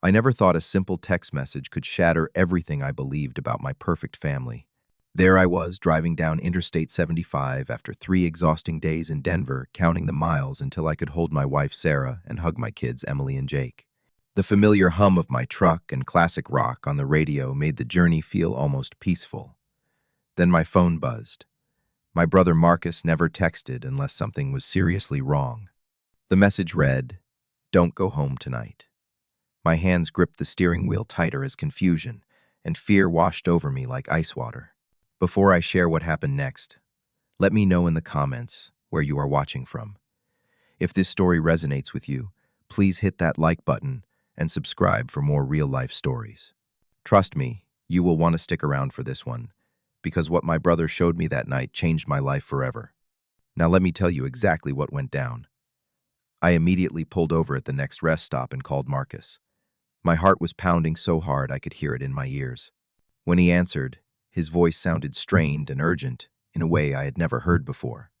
I never thought a simple text message could shatter everything I believed about my perfect family. There I was, driving down Interstate 75 after 3 exhausting days in Denver, counting the miles until I could hold my wife Sarah and hug my kids Emily and Jake. The familiar hum of my truck and classic rock on the radio made the journey feel almost peaceful. Then my phone buzzed. My brother Marcus never texted unless something was seriously wrong. The message read, "Don't go home tonight." My hands gripped the steering wheel tighter as confusion and fear washed over me like ice water. Before I share what happened next, let me know in the comments where you are watching from. If this story resonates with you, please hit that like button and subscribe for more real-life stories. Trust me, you will want to stick around for this one, because what my brother showed me that night changed my life forever. Now let me tell you exactly what went down. I immediately pulled over at the next rest stop and called Marcus. My heart was pounding so hard I could hear it in my ears. When he answered, his voice sounded strained and urgent in a way I had never heard before.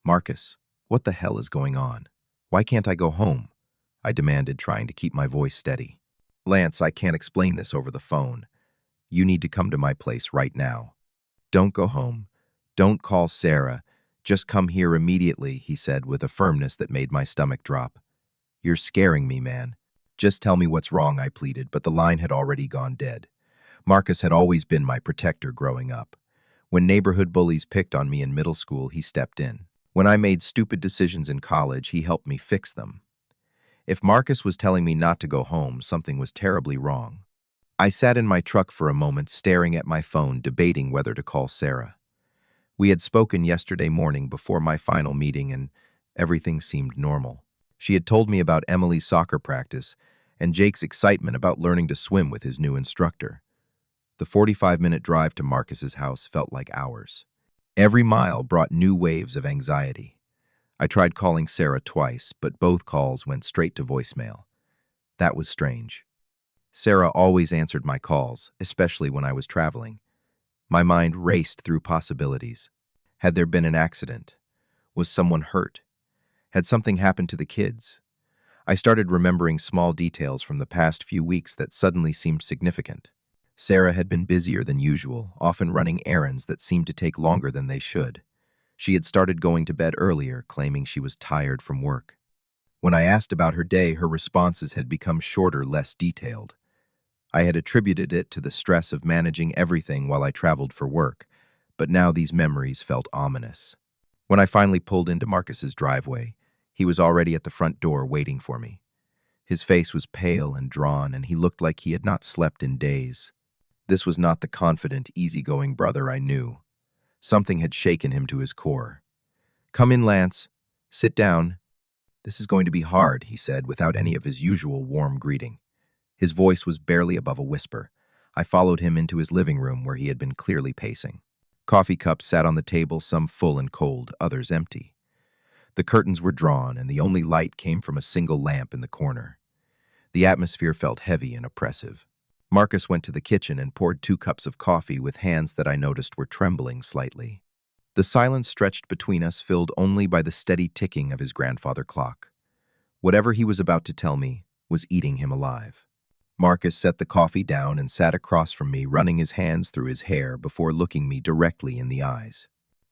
"Marcus, what the hell is going on? Why can't I go home?" I demanded, trying to keep my voice steady. "Lance, I can't explain this over the phone. You need to come to my place right now. Don't go home. Don't call Sarah. Just come here immediately," he said with a firmness that made my stomach drop. "You're scaring me, man. Just tell me what's wrong," I pleaded, but the line had already gone dead. Marcus had always been my protector growing up. When neighborhood bullies picked on me in middle school, he stepped in. When I made stupid decisions in college, he helped me fix them. If Marcus was telling me not to go home, something was terribly wrong. I sat in my truck for a moment, staring at my phone, debating whether to call Sarah. We had spoken yesterday morning before my final meeting, and everything seemed normal. She had told me about Emily's soccer practice and Jake's excitement about learning to swim with his new instructor. The 45-minute drive to Marcus's house felt like hours. Every mile brought new waves of anxiety. I tried calling Sarah twice, but both calls went straight to voicemail. That was strange. Sarah always answered my calls, especially when I was traveling. My mind raced through possibilities. Had there been an accident? Was someone hurt? Had something happened to the kids? I started remembering small details from the past few weeks that suddenly seemed significant. Sarah had been busier than usual, often running errands that seemed to take longer than they should. She had started going to bed earlier, claiming she was tired from work. When I asked about her day, her responses had become shorter, less detailed. I had attributed it to the stress of managing everything while I traveled for work, but now these memories felt ominous. When I finally pulled into Marcus's driveway, he was already at the front door waiting for me. His face was pale and drawn, and he looked like he had not slept in days. This was not the confident, easygoing brother I knew. Something had shaken him to his core. "Come in, Lance. Sit down. This is going to be hard," he said, without any of his usual warm greeting. His voice was barely above a whisper. I followed him into his living room, where he had been clearly pacing. Coffee cups sat on the table, some full and cold, others empty. The curtains were drawn, and the only light came from a single lamp in the corner. The atmosphere felt heavy and oppressive. Marcus went to the kitchen and poured 2 cups of coffee with hands that I noticed were trembling slightly. The silence stretched between us, filled only by the steady ticking of his grandfather clock. Whatever he was about to tell me was eating him alive. Marcus set the coffee down and sat across from me, running his hands through his hair before looking me directly in the eyes.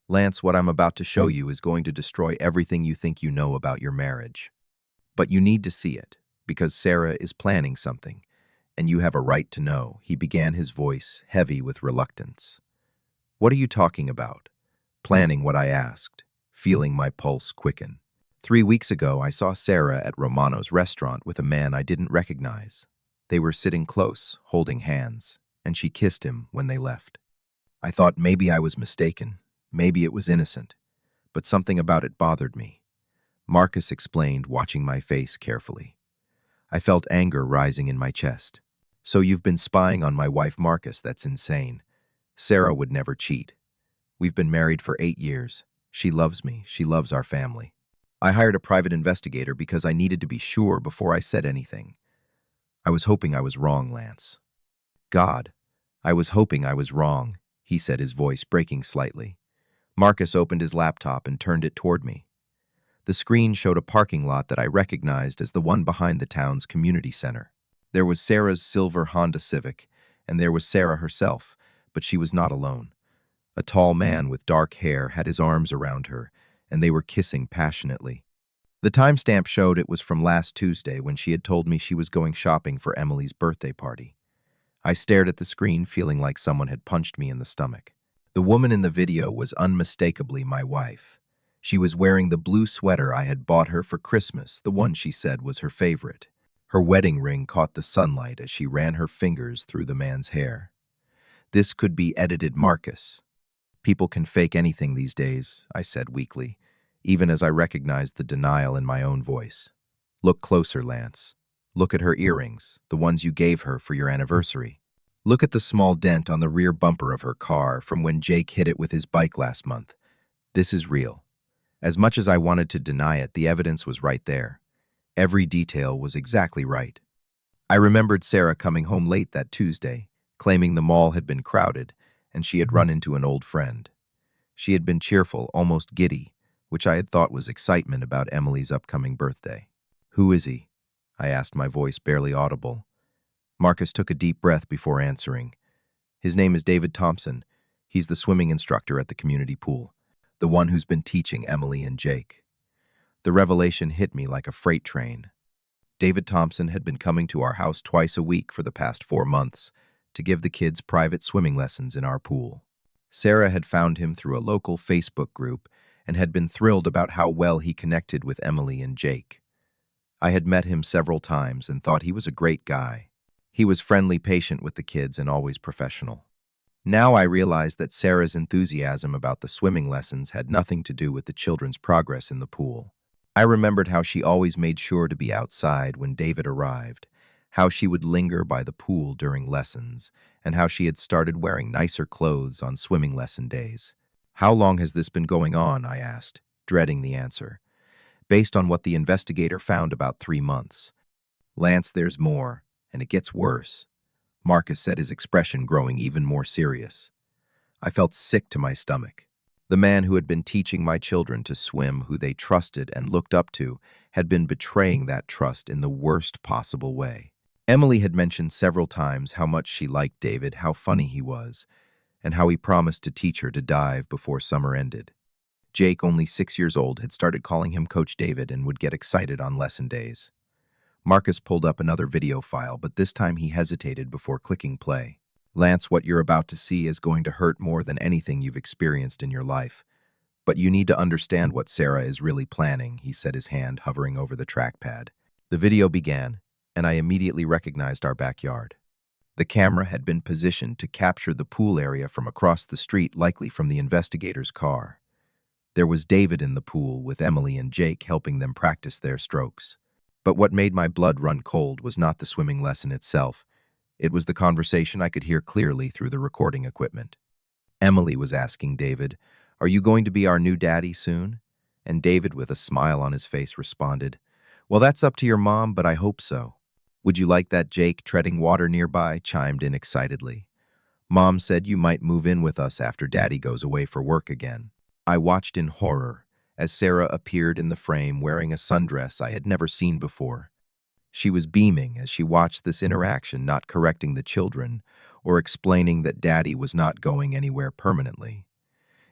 "Lance, what I'm about to show you is going to destroy everything you think you know about your marriage. But you need to see it, because Sarah is planning something, and you have a right to know," he began, his voice heavy with reluctance. "What are you talking about?" Planning, what I asked, feeling my pulse quicken. 3 weeks ago, I saw Sarah at Romano's restaurant with a man I didn't recognize. They were sitting close, holding hands, and she kissed him when they left. I thought maybe I was mistaken, maybe it was innocent, but something about it bothered me. Marcus explained, watching my face carefully. I felt anger rising in my chest. "So you've been spying on my wife, Marcus? That's insane. Sarah would never cheat. We've been married for 8 years. She loves me. She loves our family. I hired a private investigator because I needed to be sure before I said anything. I was hoping I was wrong, Lance." "God, I was hoping I was wrong," he said, his voice breaking slightly. Marcus opened his laptop and turned it toward me. The screen showed a parking lot that I recognized as the one behind the town's community center. There was Sarah's silver Honda Civic, and there was Sarah herself, but she was not alone. A tall man with dark hair had his arms around her, and they were kissing passionately. The timestamp showed it was from last Tuesday when she had told me she was going shopping for Emily's birthday party. I stared at the screen, feeling like someone had punched me in the stomach. The woman in the video was unmistakably my wife. She was wearing the blue sweater I had bought her for Christmas, the one she said was her favorite. Her wedding ring caught the sunlight as she ran her fingers through the man's hair. This could be edited Marcus. People can fake anything these days, I said weakly, even as I recognized the denial in my own voice. Look closer, Lance. Look at her earrings, the ones you gave her for your anniversary. Look at the small dent on the rear bumper of her car from when Jake hit it with his bike last month. This is real. As much as I wanted to deny it, the evidence was right there. Every detail was exactly right. I remembered Sarah coming home late that Tuesday, claiming the mall had been crowded, and she had run into an old friend. She had been cheerful, almost giddy, which I had thought was excitement about Emily's upcoming birthday. "Who is he?" I asked, my voice barely audible. Marcus took a deep breath before answering. "His name is David Thompson. He's the swimming instructor at the community pool, the one who's been teaching Emily and Jake." The revelation hit me like a freight train. David Thompson had been coming to our house twice a week for the past 4 months to give the kids private swimming lessons in our pool. Sarah had found him through a local Facebook group and had been thrilled about how well he connected with Emily and Jake. I had met him several times and thought he was a great guy. He was friendly, patient with the kids, and always professional. Now I realized that Sarah's enthusiasm about the swimming lessons had nothing to do with the children's progress in the pool. I remembered how she always made sure to be outside when David arrived, how she would linger by the pool during lessons, and how she had started wearing nicer clothes on swimming lesson days. "How long has this been going on?" I asked, dreading the answer. "Based on what the investigator found, about 3 months. "Lance, there's more, and it gets worse," Marcus said, his expression growing even more serious. I felt sick to my stomach. The man who had been teaching my children to swim, who they trusted and looked up to, had been betraying that trust in the worst possible way. Emily had mentioned several times how much she liked David, how funny he was, and how he promised to teach her to dive before summer ended. Jake, only 6 years old, had started calling him Coach David and would get excited on lesson days. Marcus pulled up another video file, but this time he hesitated before clicking play. "Lance, what you're about to see is going to hurt more than anything you've experienced in your life. But you need to understand what Sarah is really planning," he said, his hand hovering over the trackpad. The video began, and I immediately recognized our backyard. The camera had been positioned to capture the pool area from across the street, likely from the investigator's car. There was David in the pool with Emily and Jake helping them practice their strokes. But what made my blood run cold was not the swimming lesson itself. It was the conversation I could hear clearly through the recording equipment. Emily was asking David, "Are you going to be our new daddy soon?" And David, with a smile on his face, responded, "Well, that's up to your mom, but I hope so." "Would you like that?" Jake, treading water nearby, chimed in excitedly. "Mom said you might move in with us after Daddy goes away for work again." I watched in horror as Sarah appeared in the frame wearing a sundress I had never seen before. She was beaming as she watched this interaction, not correcting the children or explaining that Daddy was not going anywhere permanently.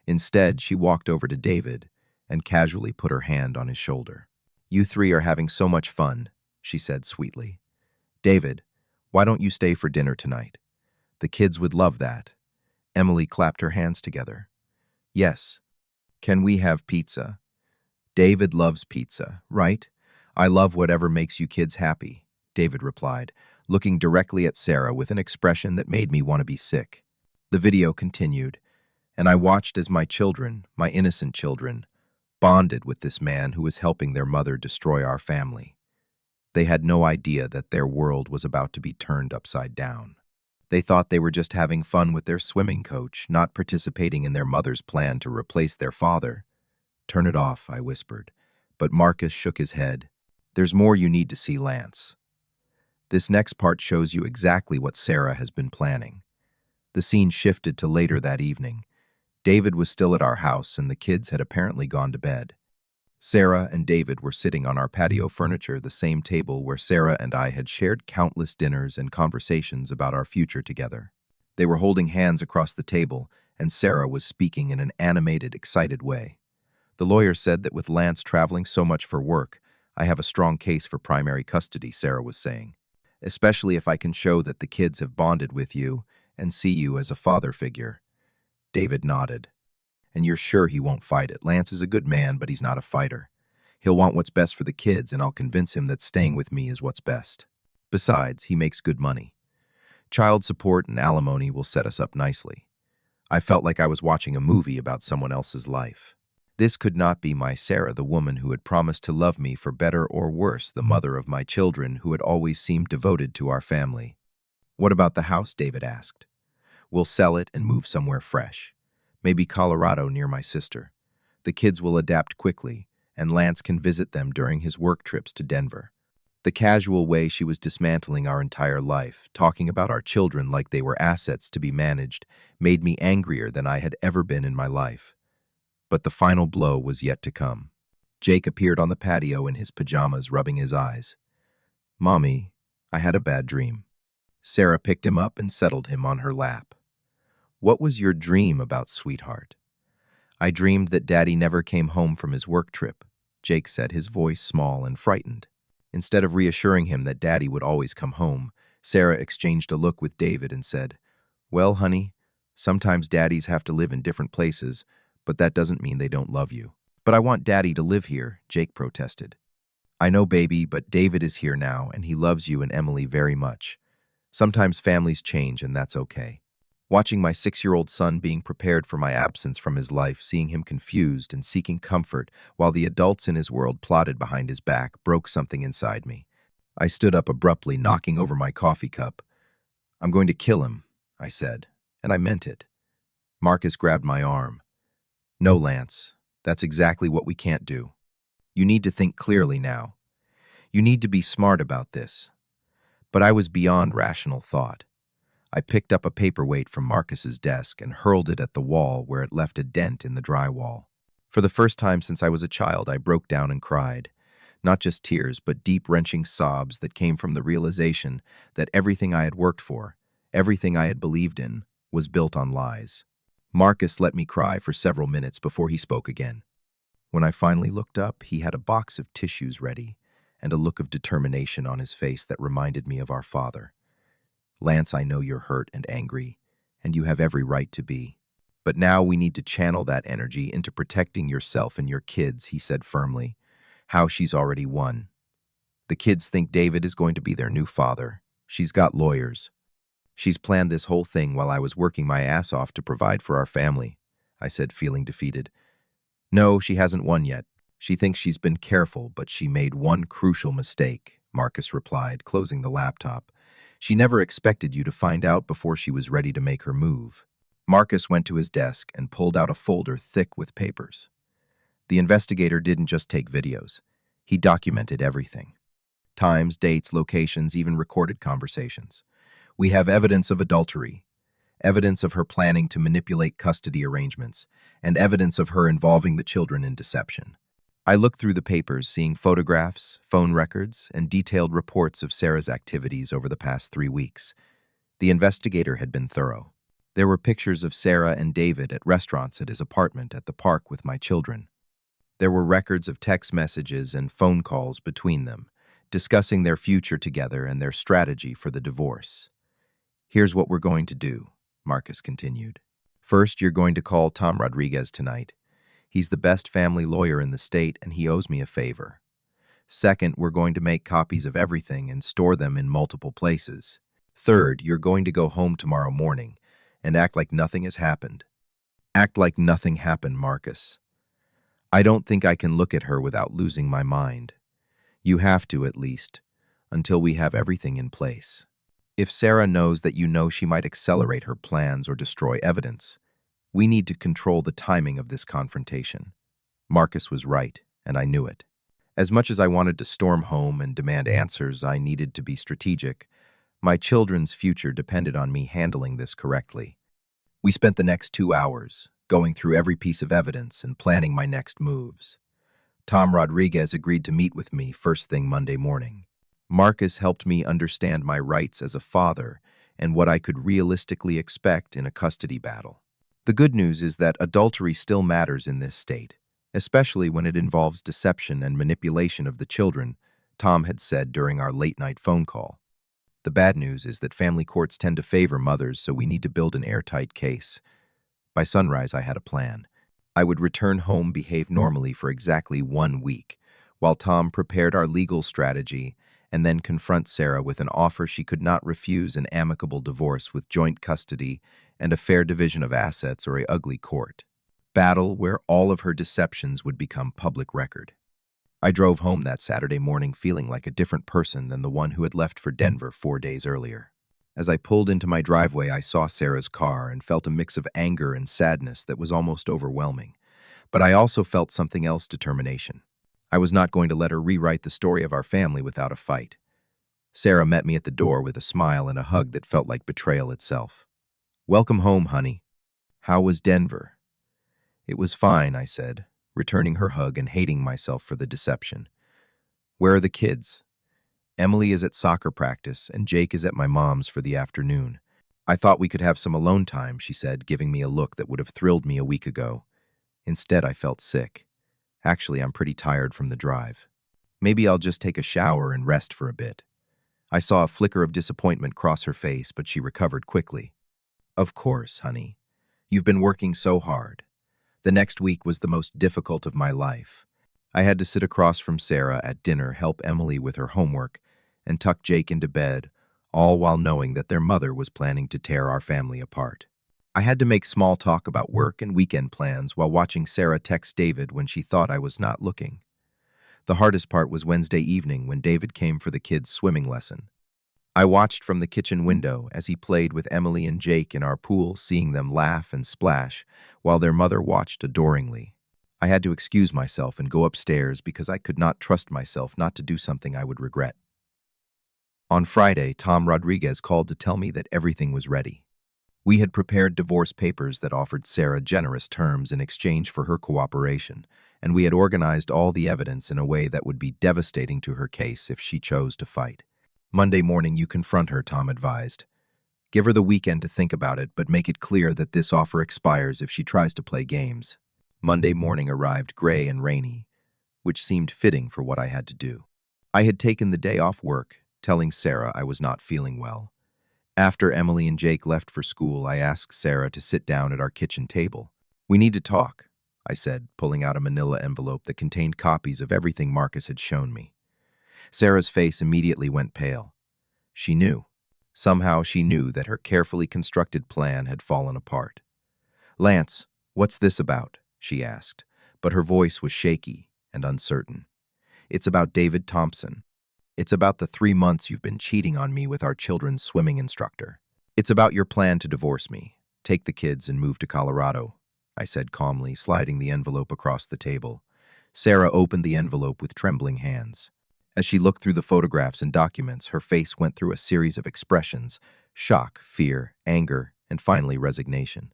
Instead, she walked over to David and casually put her hand on his shoulder. "You three are having so much fun," she said sweetly. "David, why don't you stay for dinner tonight? The kids would love that." Emily clapped her hands together. "Yes. Can we have pizza?" "David loves pizza, right? I love whatever makes you kids happy," David replied, looking directly at Sarah with an expression that made me want to be sick. The video continued, and I watched as my children, my innocent children, bonded with this man who was helping their mother destroy our family. They had no idea that their world was about to be turned upside down. They thought they were just having fun with their swimming coach, not participating in their mother's plan to replace their father. "Turn it off," I whispered, but Marcus shook his head. "There's more you need to see, Lance. This next part shows you exactly what Sarah has been planning." The scene shifted to later that evening. David was still at our house, and the kids had apparently gone to bed. Sarah and David were sitting on our patio furniture, the same table where Sarah and I had shared countless dinners and conversations about our future together. They were holding hands across the table, and Sarah was speaking in an animated, excited way. The lawyer said that with Lance traveling so much for work, I have a strong case for primary custody, Sarah was saying. Especially if I can show that the kids have bonded with you and see you as a father figure. David nodded. And you're sure he won't fight it. Lance is a good man, but he's not a fighter. He'll want what's best for the kids, and I'll convince him that staying with me is what's best. Besides, he makes good money. Child support and alimony will set us up nicely. I felt like I was watching a movie about someone else's life. This could not be my Sarah, the woman who had promised to love me for better or worse, the mother of my children who had always seemed devoted to our family. What about the house? David asked. We'll sell it and move somewhere fresh. Maybe Colorado near my sister. The kids will adapt quickly, and Lance can visit them during his work trips to Denver. The casual way she was dismantling our entire life, talking about our children like they were assets to be managed, made me angrier than I had ever been in my life. But the final blow was yet to come. Jake appeared on the patio in his pajamas, rubbing his eyes. Mommy, I had a bad dream. Sarah picked him up and settled him on her lap. What was your dream about, sweetheart? I dreamed that Daddy never came home from his work trip, Jake said, his voice small and frightened. Instead of reassuring him that Daddy would always come home, Sarah exchanged a look with David and said, Well, honey, sometimes daddies have to live in different places, but that doesn't mean they don't love you. But I want Daddy to live here, Jake protested. I know, baby, but David is here now, and he loves you and Emily very much. Sometimes families change, and that's okay. Watching my 6-year-old son being prepared for my absence from his life, seeing him confused and seeking comfort while the adults in his world plotted behind his back, broke something inside me. I stood up abruptly, knocking over my coffee cup. I'm going to kill him, I said, and I meant it. Marcus grabbed my arm. No, Lance, that's exactly what we can't do. You need to think clearly now. You need to be smart about this. But I was beyond rational thought. I picked up a paperweight from Marcus's desk and hurled it at the wall where it left a dent in the drywall. For the first time since I was a child, I broke down and cried. Not just tears, but deep, wrenching sobs that came from the realization that everything I had worked for, everything I had believed in, was built on lies. Marcus let me cry for several minutes before he spoke again. When I finally looked up, he had a box of tissues ready and a look of determination on his face that reminded me of our father. Lance, I know you're hurt and angry, and you have every right to be. But now we need to channel that energy into protecting yourself and your kids, he said firmly. How she's already won. The kids think David is going to be their new father. She's got lawyers. She's planned this whole thing while I was working my ass off to provide for our family, I said, feeling defeated. No, she hasn't won yet. She thinks she's been careful, but she made one crucial mistake, Marcus replied, closing the laptop. She never expected you to find out before she was ready to make her move. Marcus went to his desk and pulled out a folder thick with papers. The investigator didn't just take videos. He documented everything. Times, dates, locations, even recorded conversations. We have evidence of adultery, evidence of her planning to manipulate custody arrangements, and evidence of her involving the children in deception. I looked through the papers, seeing photographs, phone records, and detailed reports of Sarah's activities over the past 3 weeks. The investigator had been thorough. There were pictures of Sarah and David at restaurants at his apartment at the park with my children. There were records of text messages and phone calls between them, discussing their future together and their strategy for the divorce. Here's what we're going to do, Marcus continued. First, you're going to call Tom Rodriguez tonight. He's the best family lawyer in the state, and he owes me a favor. Second, we're going to make copies of everything and store them in multiple places. Third, you're going to go home tomorrow morning and act like nothing has happened. Act like nothing happened, Marcus. I don't think I can look at her without losing my mind. You have to, at least, until we have everything in place. If Sarah knows that you know, she might accelerate her plans or destroy evidence. We need to control the timing of this confrontation. Marcus was right, and I knew it. As much as I wanted to storm home and demand answers, I needed to be strategic. My children's future depended on me handling this correctly. We spent the next 2 hours, going through every piece of evidence and planning my next moves. Tom Rodriguez agreed to meet with me first thing Monday morning. Marcus helped me understand my rights as a father and what I could realistically expect in a custody battle. The good news is that adultery still matters in this state, especially when it involves deception and manipulation of the children, Tom had said during our late-night phone call. The bad news is that family courts tend to favor mothers, so we need to build an airtight case. By sunrise, I had a plan. I would return home, behave normally for exactly 1 week, while Tom prepared our legal strategy, and then confront Sarah with an offer she could not refuse: an amicable divorce with joint custody and a fair division of assets, or a ugly court battle where all of her deceptions would become public record. I drove home that Saturday morning feeling like a different person than the one who had left for Denver 4 days earlier. As I pulled into my driveway, I saw Sarah's car and felt a mix of anger and sadness that was almost overwhelming. But I also felt something else: determination. I was not going to let her rewrite the story of our family without a fight. Sarah met me at the door with a smile and a hug that felt like betrayal itself. "Welcome home, honey. How was Denver?" "It was fine," I said, returning her hug and hating myself for the deception. "Where are the kids?" "Emily is at soccer practice, and Jake is at my mom's for the afternoon." "I thought we could have some alone time," she said, giving me a look that would have thrilled me a week ago. Instead, I felt sick. "Actually, I'm pretty tired from the drive. Maybe I'll just take a shower and rest for a bit." I saw a flicker of disappointment cross her face, but she recovered quickly. "Of course, honey. You've been working so hard." The next week was the most difficult of my life. I had to sit across from Sarah at dinner, help Emily with her homework, and tuck Jake into bed, all while knowing that their mother was planning to tear our family apart. I had to make small talk about work and weekend plans while watching Sarah text David when she thought I was not looking. The hardest part was Wednesday evening when David came for the kids' swimming lesson. I watched from the kitchen window as he played with Emily and Jake in our pool, seeing them laugh and splash, while their mother watched adoringly. I had to excuse myself and go upstairs because I could not trust myself not to do something I would regret. On Friday, Tom Rodriguez called to tell me that everything was ready. We had prepared divorce papers that offered Sarah generous terms in exchange for her cooperation, and we had organized all the evidence in a way that would be devastating to her case if she chose to fight. "Monday morning, you confront her," Tom advised. "Give her the weekend to think about it, but make it clear that this offer expires if she tries to play games." Monday morning arrived gray and rainy, which seemed fitting for what I had to do. I had taken the day off work, telling Sarah I was not feeling well. After Emily and Jake left for school, I asked Sarah to sit down at our kitchen table. "We need to talk," I said, pulling out a manila envelope that contained copies of everything Marcus had shown me. Sarah's face immediately went pale. She knew. Somehow she knew that her carefully constructed plan had fallen apart. "Lance, what's this about?" she asked, but her voice was shaky and uncertain. "It's about David Thompson. It's about the 3 months you've been cheating on me with our children's swimming instructor. It's about your plan to divorce me, take the kids, and move to Colorado," I said calmly, sliding the envelope across the table. Sarah opened the envelope with trembling hands. As she looked through the photographs and documents, her face went through a series of expressions: shock, fear, anger, and finally resignation.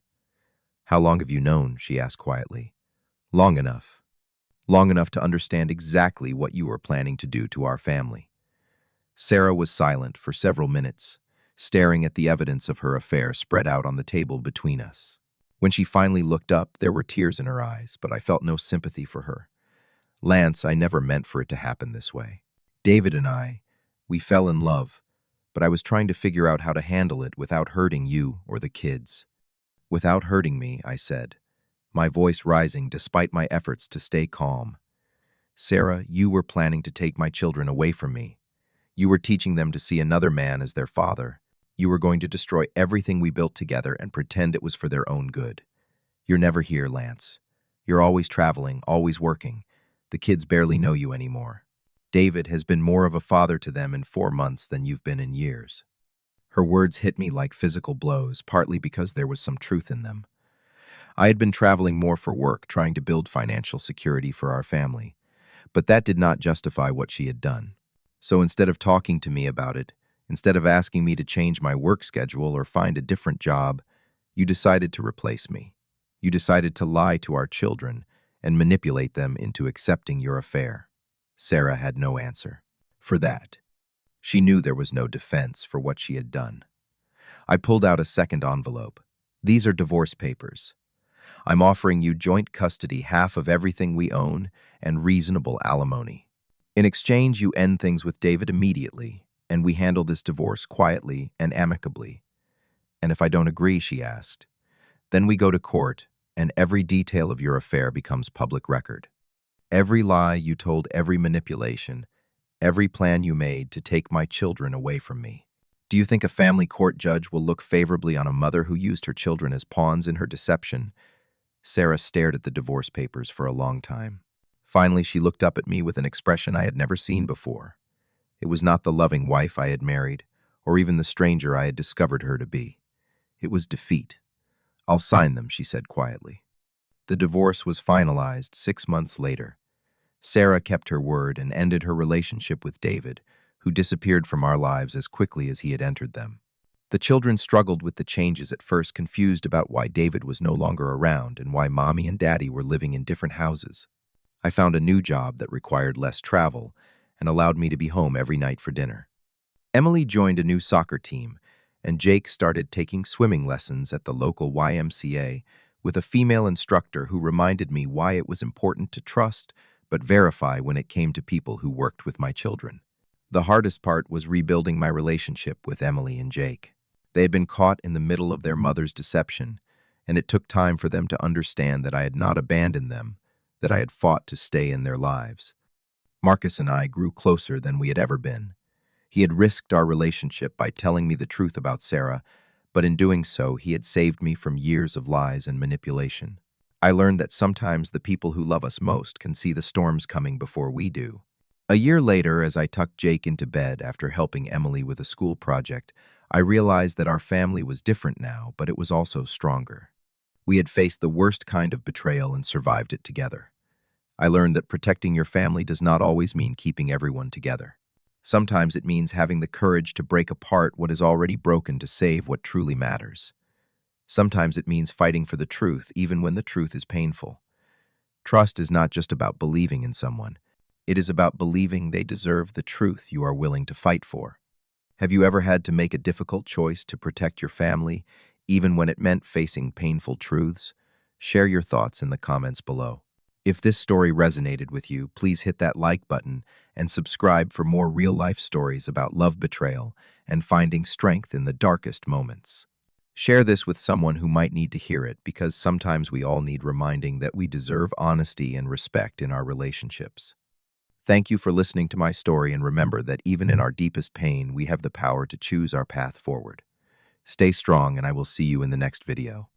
"How long have you known?" she asked quietly. "Long enough. Long enough to understand exactly what you were planning to do to our family." Sarah was silent for several minutes, staring at the evidence of her affair spread out on the table between us. When she finally looked up, there were tears in her eyes, but I felt no sympathy for her. "Lance, I never meant for it to happen this way. David and we fell in love, but I was trying to figure out how to handle it without hurting you or the kids." "Without hurting me," I said, my voice rising despite my efforts to stay calm. "Sarah, you were planning to take my children away from me. You were teaching them to see another man as their father. You were going to destroy everything we built together and pretend it was for their own good. You're never here, Lance. You're always traveling, always working. The kids barely know you anymore. David has been more of a father to them in 4 months than you've been in years." Her words hit me like physical blows, partly because there was some truth in them. I had been traveling more for work, trying to build financial security for our family, but that did not justify what she had done. So instead of talking to me about it, instead of asking me to change my work schedule or find a different job, you decided to replace me. You decided to lie to our children and manipulate them into accepting your affair. Sarah had no answer. For that, she knew there was no defense for what she had done. I pulled out a second envelope. These are divorce papers. I'm offering you joint custody, half of everything we own, and reasonable alimony. In exchange, you end things with David immediately, and we handle this divorce quietly and amicably. And if I don't agree, she asked, then we go to court, and every detail of your affair becomes public record. Every lie you told, every manipulation, every plan you made to take my children away from me. Do you think a family court judge will look favorably on a mother who used her children as pawns in her deception? Sarah stared at the divorce papers for a long time. Finally, she looked up at me with an expression I had never seen before. It was not the loving wife I had married, or even the stranger I had discovered her to be. It was defeat. I'll sign them, she said quietly. The divorce was finalized 6 months later. Sarah kept her word and ended her relationship with David, who disappeared from our lives as quickly as he had entered them. The children struggled with the changes at first, confused about why David was no longer around and why Mommy and Daddy were living in different houses. I found a new job that required less travel and allowed me to be home every night for dinner. Emily joined a new soccer team, and Jake started taking swimming lessons at the local YMCA with a female instructor who reminded me why it was important to trust but verify when it came to people who worked with my children. The hardest part was rebuilding my relationship with Emily and Jake. They had been caught in the middle of their mother's deception, and it took time for them to understand that I had not abandoned them, that I had fought to stay in their lives. Marcus and I grew closer than we had ever been. He had risked our relationship by telling me the truth about Sarah, but in doing so, he had saved me from years of lies and manipulation. I learned that sometimes the people who love us most can see the storms coming before we do. A year later, as I tucked Jake into bed after helping Emily with a school project, I realized that our family was different now, but it was also stronger. We had faced the worst kind of betrayal and survived it together. I learned that protecting your family does not always mean keeping everyone together. Sometimes it means having the courage to break apart what is already broken to save what truly matters. Sometimes it means fighting for the truth, even when the truth is painful. Trust is not just about believing in someone. It is about believing they deserve the truth you are willing to fight for. Have you ever had to make a difficult choice to protect your family, even when it meant facing painful truths? Share your thoughts in the comments below. If this story resonated with you, please hit that like button and subscribe for more real-life stories about love betrayal and finding strength in the darkest moments. Share this with someone who might need to hear it, because sometimes we all need reminding that we deserve honesty and respect in our relationships. Thank you for listening to my story, and remember that even in our deepest pain, we have the power to choose our path forward. Stay strong, and I will see you in the next video.